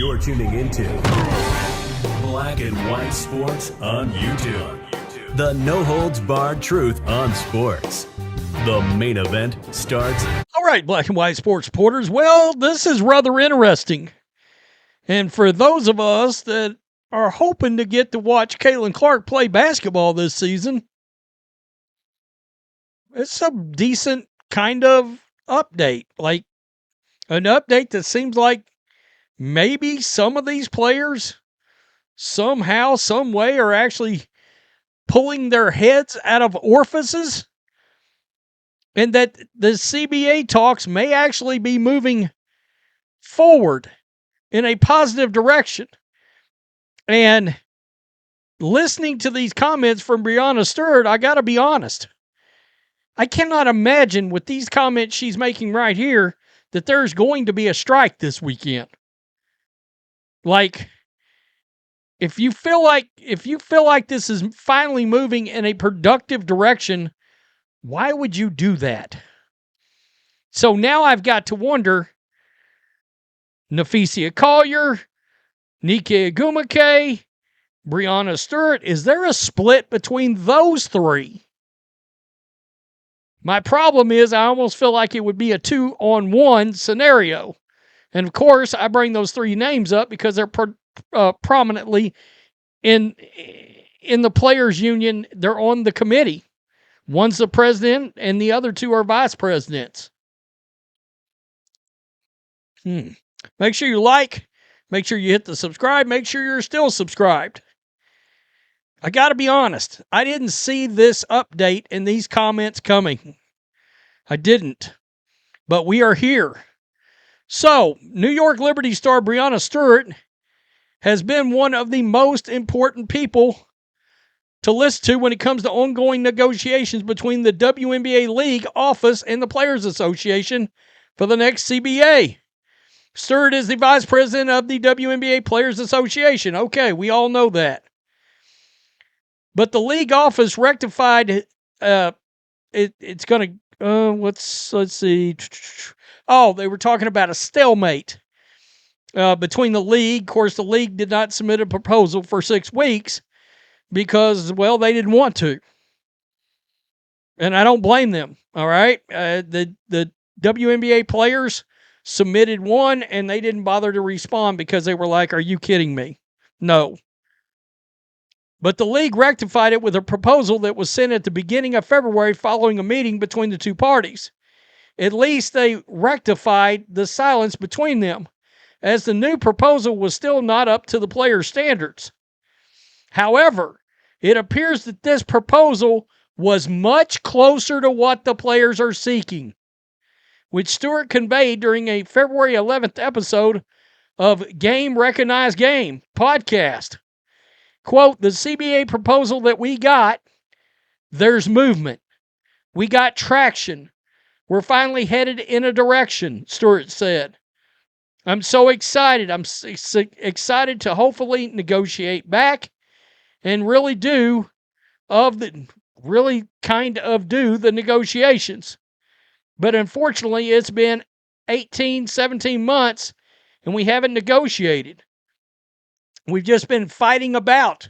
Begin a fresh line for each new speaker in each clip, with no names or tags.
You're tuning into Black and White Sports on YouTube. The no-holds-barred truth on sports. The main event starts.
All right, Black and White Sports supporters. Well, this is rather interesting. And for those of us that are hoping to get to watch Caitlin Clark play basketball this season, it's a decent kind of update. Like an update that seems like maybe some of these players somehow, some way are actually pulling their heads out of orifices, and that the CBA talks may actually be moving forward in a positive direction. And listening to these comments from Breanna Stewart, I got to be honest. I cannot imagine with these comments she's making right here that there's going to be a strike this weekend. Like, if you feel like this is finally moving in a productive direction, why would you do that? So now I've got to wonder, Nafisia Collier, Nika Agumake, Breanna Stewart, is there a split between those three? My problem is I almost feel like it would be a 2-on-1 scenario. And of course, I bring those three names up because they're prominently in the players' union. They're on the committee. One's the president, and the other two are vice presidents. Make sure you like. Make sure you hit the subscribe. Make sure you're still subscribed. I got to be honest. I didn't see this update and these comments coming. I didn't. But we are here. So, New York Liberty star Breanna Stewart has been one of the most important people to listen to when it comes to ongoing negotiations between the WNBA League office and the Players Association for the next CBA. Stewart is the vice president of the WNBA Players Association. Okay, we all know that. But the league office rectified, it's going to, let's see. Oh, they were talking about a stalemate between the league. Of course, the league did not submit a proposal for 6 weeks because, well, they didn't want to. And I don't blame them, all right? The WNBA players submitted one, and they didn't bother to respond because they were like, are you kidding me? No. But the league rectified it with a proposal that was sent at the beginning of February following a meeting between the two parties. At least they rectified the silence between them, as the new proposal was still not up to the players' standards. However, it appears that this proposal was much closer to what the players are seeking, which Stewart conveyed during a February 11th episode of Game Recognized Game podcast. Quote, the CBA proposal that we got, there's movement. We got traction. We're finally headed in a direction, Stewart said. I'm so excited. I'm excited to hopefully negotiate back and really do the negotiations. But unfortunately, it's been 18, 17 months and we haven't negotiated. We've just been fighting about.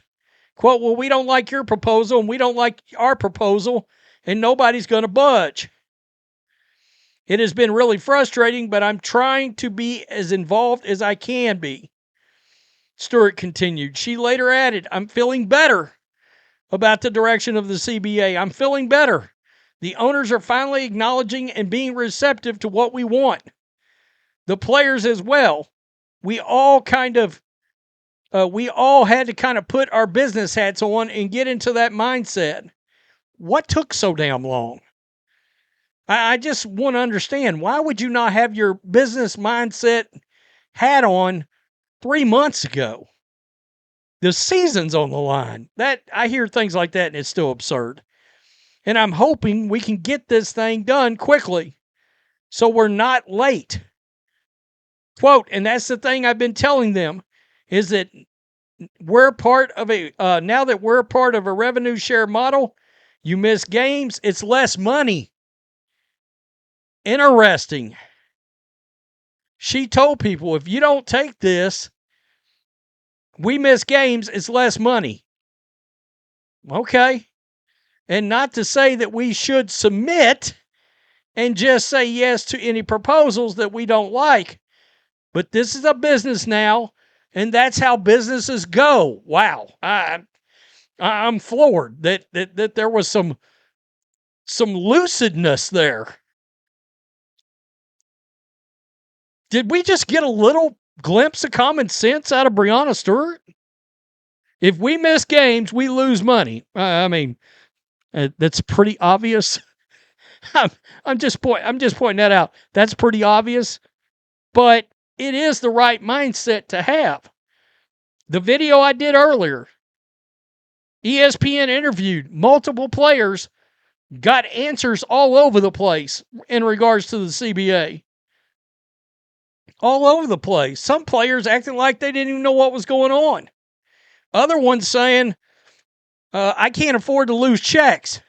Quote, well, we don't like your proposal and we don't like our proposal and nobody's going to budge. It has been really frustrating, but I'm trying to be as involved as I can be. Stewart continued. She later added, I'm feeling better about the direction of the CBA. I'm feeling better. The owners are finally acknowledging and being receptive to what we want. The players as well. We all had to kind of put our business hats on and get into that mindset. What took so damn long? I just want to understand, why would you not have your business mindset hat on 3 months ago? The season's on the line. I hear things like that and it's still absurd. And I'm hoping we can get this thing done quickly so we're not late. Quote, and that's the thing I've been telling them, is that we're part of now that we're part of a revenue share model, you miss games, it's less money. Interesting. She told people, if you don't take this, We miss games, it's less money. Okay. And not to say that we should submit and just say yes to any proposals that we don't like. But this is a business now, and that's how businesses go. Wow. I'm floored that there was some lucidness there. Did we just get a little glimpse of common sense out of Breanna Stewart? If we miss games, we lose money. I mean, that's pretty obvious. I'm just pointing that out. That's pretty obvious, but it is the right mindset to have. The video I did earlier, ESPN interviewed multiple players, got answers all over the place in regards to the CBA. All over the place. Some players acting like they didn't even know what was going on. Other ones saying, I can't afford to lose checks.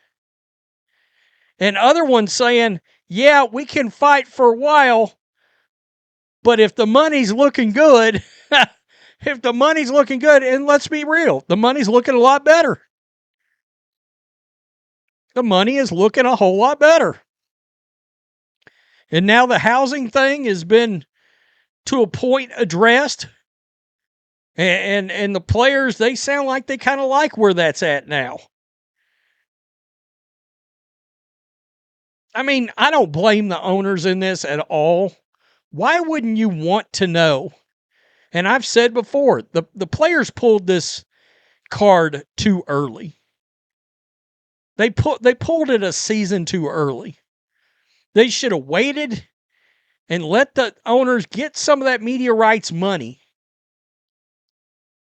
And other ones saying, yeah, we can fight for a while, but if the money's looking good, and let's be real, the money's looking a lot better. The money is looking a whole lot better. And now the housing thing has been to a point addressed. And the players, they sound like they kind of like where that's at now. I mean, I don't blame the owners in this at all. Why wouldn't you want to know? And I've said before, the players pulled this card too early. They pulled it a season too early. They should have waited and let the owners get some of that media rights money.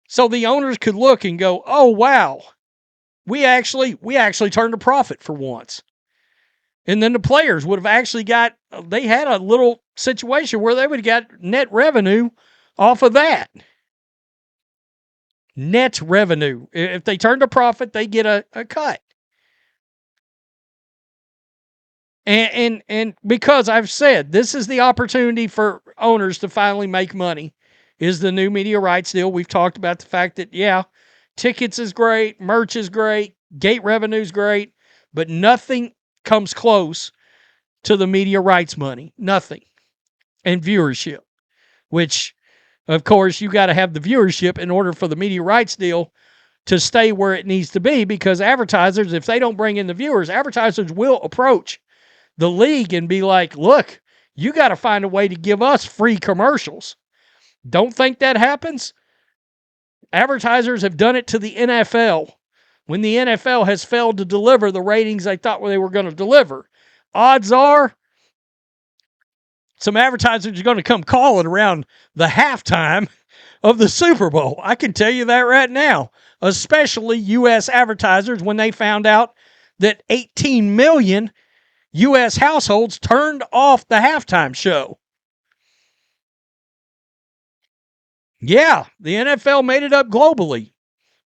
So the owners could look and go, oh, wow, we actually turned a profit for once. And then the players would have actually they had a little situation where they would have got net revenue off of that. Net revenue. If they turned a profit, they get a cut. And because I've said this is the opportunity for owners to finally make money is the new media rights deal. We've talked about the fact that, yeah, tickets is great, merch is great, gate revenue is great, but nothing comes close to the media rights money. Nothing. And viewership, which, of course, you got to have the viewership in order for the media rights deal to stay where it needs to be, because advertisers, if they don't bring in the viewers, advertisers will approach the league and be like, look, you got to find a way to give us free commercials. Don't think that happens? Advertisers have done it to the NFL when the NFL has failed to deliver the ratings they thought they were going to deliver. Odds are some advertisers are going to come calling around the halftime of the Super Bowl. I can tell you that right now, especially U.S. advertisers when they found out that 18 million U.S. households turned off the halftime show. Yeah, the NFL made it up globally.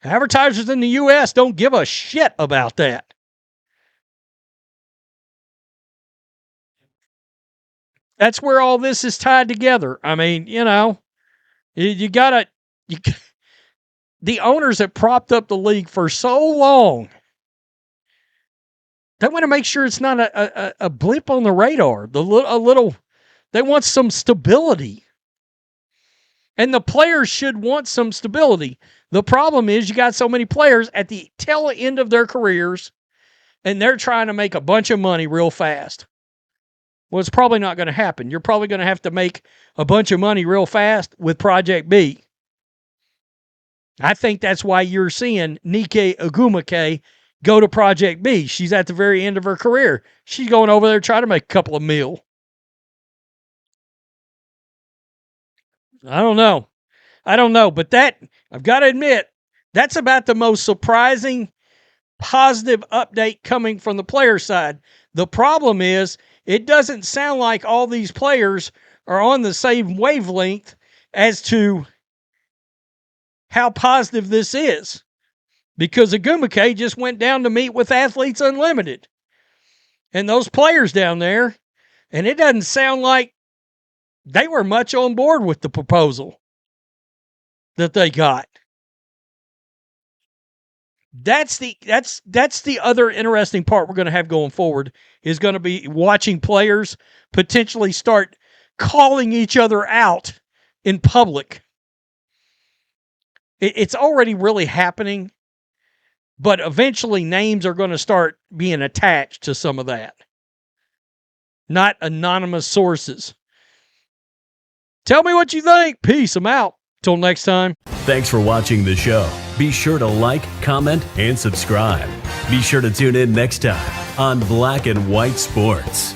Advertisers in the U.S. don't give a shit about that. That's where all this is tied together. I mean, you gotta, the owners have propped up the league for so long. They want to make sure it's not a blip on the radar. They want some stability. And the players should want some stability. The problem is you got so many players at the tail end of their careers, and they're trying to make a bunch of money real fast. Well, it's probably not going to happen. You're probably going to have to make a bunch of money real fast with Project B. I think that's why you're seeing Nike Agumake go to Project B. She's at the very end of her career. She's going over there trying to make a couple of mil. I don't know, but that, I've got to admit, that's about the most surprising positive update coming from the player side. The problem is, it doesn't sound like all these players are on the same wavelength as to how positive this is. Because Agumake just went down to meet with Athletes Unlimited. And those players down there, and it doesn't sound like they were much on board with the proposal that they got. That's the other interesting part we're going to have going forward is going to be watching players potentially start calling each other out in public. It's already really happening, but eventually names are going to start being attached to some of that. Not anonymous sources. Tell me what you think. Peace. I'm out. Till next time.
Thanks for watching the show. Be sure to like, comment, and subscribe. Be sure to tune in next time on Black and White Sports.